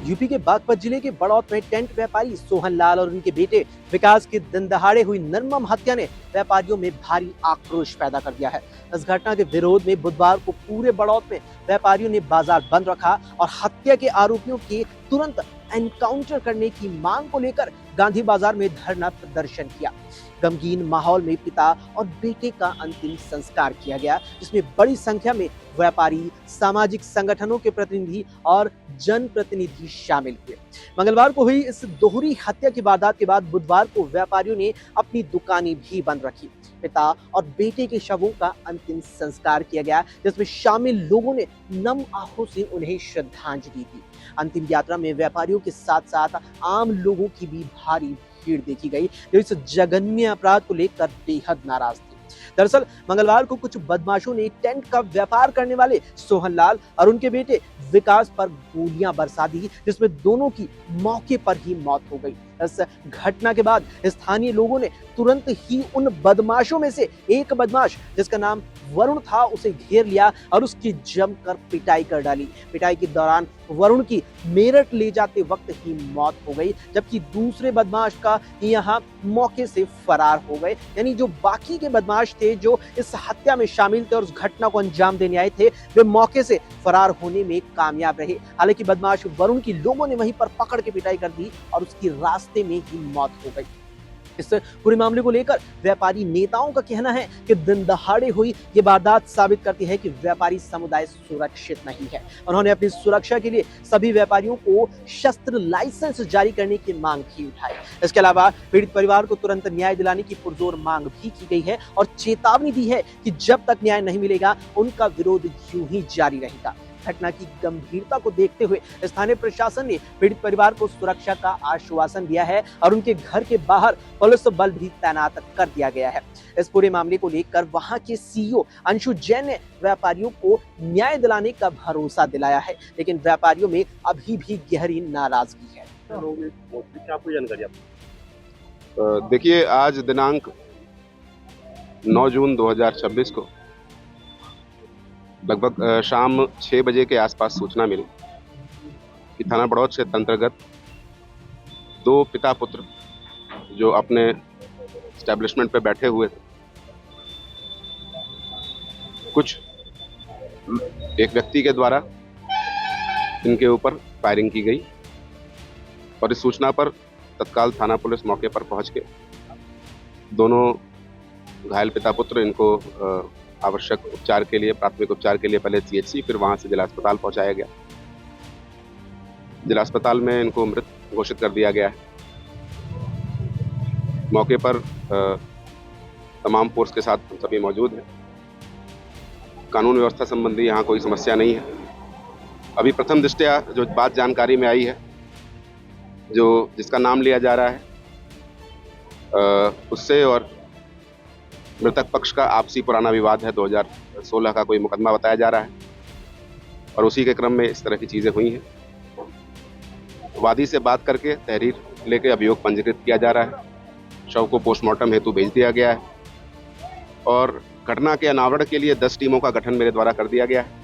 UP के बागपत जिले के बड़ौत में टेंट व्यापारी सोहन लाल और उनके बेटे विकास की दिन दहाड़े हुई निर्मम हत्या ने व्यापारियों में भारी आक्रोश पैदा कर दिया है। इस घटना के विरोध में बुधवार को पूरे बड़ौत में व्यापारियों ने बाजार बंद रखा और हत्या के आरोपियों के तुरंत एनकाउंटर करने की मांग को लेकर गांधी बाजार में धरना प्रदर्शन किया। गमगीन माहौल में पिता और बेटे का अंतिम संस्कार किया गया, जिसमें बड़ी संख्या में व्यापारी, सामाजिक संगठनों के प्रतिनिधि और जनप्रतिनिधि शामिल हुए। मंगलवार को हुई इस दोहरी हत्या की वारदात के बाद बुधवार को व्यापारियों ने अपनी दुकानें भी बंद रखी। पिता और बेटे के शवों का अंतिम संस्कार किया गया, जिसमें शामिल लोगों ने नम आंखों से उन्हें श्रद्धांजलि दी। अंतिम यात्रा में व्यापारियों के साथ साथ आम लोगों की भी भारी भीड़ देखी गई, जो इस जघन्य अपराध को लेकर बेहद नाराज थे। दरअसल मंगलवार को कुछ बदमाशों ने टेंट का व्यापार करने वाले सोहन लाल और उनके बेटे विकास पर गोलियां बरसा दी, जिसमें दोनों की मौके पर ही मौत हो गई। इस घटना के बाद स्थानीय लोगों ने तुरंत ही उन बदमाशों में से एक बदमाश, जिसका नाम वरुण था, उसे घेर लिया और उसकी जमकर पिटाई कर डाली। पिटाई के दौरान वरुण की मेरठ ले जाते वक्त ही मौत हो गई, जबकि दूसरे बदमाश का यहाँ मौके से फरार हो गए। यानी जो बाकी के बदमाश थे जो इस हत्या में शामिल थे और उस घटना को अंजाम देने आए थे, वे मौके से फरार होने में कामयाब रहे। हालांकि बदमाश वरुण की लोगों ने वहीं पर पकड़ के पिटाई कर दी और उसकी रास्ते में ही मौत हो गई। इस पूरे मामले को लेकर व्यापारी नेताओं का कहना है कि दिन दहाड़े हुई ये वारदात साबित करती है कि व्यापारी समुदाय सुरक्षित नहीं है। उन्होंने अपनी सुरक्षा के लिए सभी व्यापारियों को शस्त्र लाइसेंस जारी करने की मांग भी उठाई। इसके अलावा पीड़ित परिवार को तुरंत न्याय दिलाने की पुरजोर मांग भी की गई है और चेतावनी दी है कि जब तक न्याय नहीं मिलेगा उनका विरोध यूं ही जारी रहेगा। घटना की गंभीरता को देखते हुए स्थानीय प्रशासन ने पीड़ित परिवार को सुरक्षा का आश्वासन दिया है और उनके घर के बाहर पुलिस बल भी तैनात कर दिया गया है। इस पूरे मामले को लेकर वहां के सीईओ अंशु जैन ने व्यापारियों को न्याय दिलाने का भरोसा दिलाया है, लेकिन व्यापारियों में अभी भी गहरी नाराजगी है। देखिए, आज दिनांक 9 जून 2026 को लगभग शाम 6 बजे के आसपास सूचना मिली कि थाना बड़ौत क्षेत्र अंतर्गत 2 पिता पुत्र जो अपने एस्टेब्लिशमेंट पे बैठे हुए थे, कुछ एक व्यक्ति के द्वारा इनके ऊपर फायरिंग की गई और इस सूचना पर तत्काल थाना पुलिस मौके पर पहुंच के दोनों घायल पिता पुत्र इनको आवश्यक उपचार के लिए, प्राथमिक उपचार के लिए पहले सीएचसी, फिर वहां से जिला अस्पताल पहुंचाया गया। जिला अस्पताल में इनको मृत घोषित कर दिया गया है। मौके पर तमाम फोर्स के साथ हम सभी मौजूद हैं। कानून व्यवस्था संबंधी यहाँ कोई समस्या नहीं है। अभी प्रथम दृष्टया जो बात जानकारी में आई है, जो जिसका नाम लिया जा रहा है उससे और मृतक पक्ष का आपसी पुराना विवाद है, 2016 का कोई मुकदमा बताया जा रहा है और उसी के क्रम में इस तरह की चीजें हुई हैं। वादी से बात करके तहरीर लेके अभियोग पंजीकृत किया जा रहा है। शव को पोस्टमार्टम हेतु भेज दिया गया है और घटना के अनावरण के लिए 10 टीमों का गठन मेरे द्वारा कर दिया गया है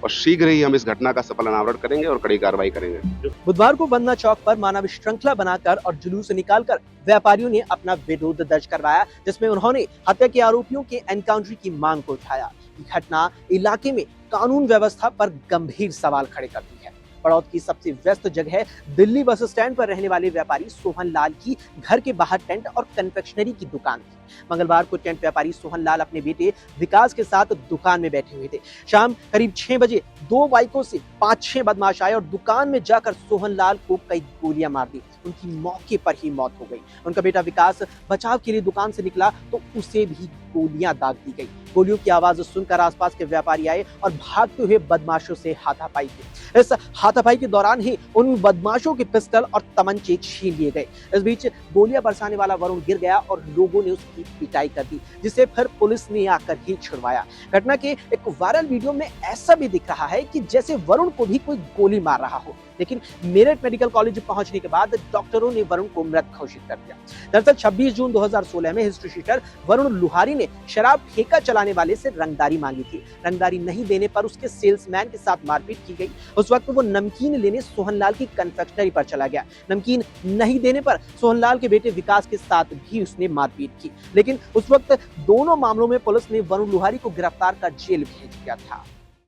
और शीघ्र ही हम इस घटना का सफल अनावरण करेंगे और कड़ी कार्रवाई करेंगे। बुधवार को बंदना चौक पर मानव श्रृंखला बनाकर और जुलूस निकालकर व्यापारियों ने अपना विरोध दर्ज करवाया, जिसमें उन्होंने हत्या के आरोपियों के एनकाउंटर की मांग को उठाया। ये घटना इलाके में कानून व्यवस्था पर गंभीर सवाल खड़े करती है। बड़ौत की सबसे व्यस्त जगह दिल्ली बस स्टैंड पर रहने वाले व्यापारी सोहन लाल की घर के बाहर टेंट और कन्फेक्शनरी की दुकान थी। मंगलवार को टेंट व्यापारी सोहन लाल अपने बेटे विकास के साथ दुकान में बैठे हुए थे। शाम करीब 6 बजे 2 बाइकों से 5-6 बदमाश आए और दुकान में जाकर सोहन लाल को कई गोलियां मार दी। उनकी मौके पर ही मौत हो गई। उनका बेटा विकास बचाव के लिए दुकान से निकला तो उसे भी गोलियां दाग दी गई। गोलियों की आवाज सुनकर आसपास के व्यापारी आए और भागते हुए बदमाशों से हाथापाई की। इस हाथापाई के दौरान ही उन बदमाशों के पिस्टल और तमंचे छीन लिए गए। इस बीच गोलियां बरसाने वाला वरुण गिर गया और लोगों ने उसकी की पिटाई कर दी, जिसे फिर पुलिस ने आकर ही छुड़वाया। घटना के एक वायरल वीडियो में ऐसा भी दिख रहा है कि जैसे वरुण को भी कोई गोली मार रहा हो, लेकिन मेरठ मेडिकल कॉलेज पहुंचने के बाद डॉक्टरों ने वरुण को मृत घोषित कर दिया। दरअसल 26 जून 2016 में हिस्ट्री शीटर वरुण लुहारी ने शराब ठेका चलाने वाले से रंगदारी मांगी थी। रंगदारी नहीं देने पर उसके सेल्समैन के साथ मारपीट की गई। उस वक्त वो नमकीन लेने सोहनलाल की कन्फेक्शनरी पर चला गया। नमकीन नहीं देने पर सोहनलाल के बेटे विकास के साथ भी उसने मारपीट की, लेकिन उस वक्त दोनों मामलों में पुलिस ने वरुण लुहारी को गिरफ्तार कर जेल भेज दिया था।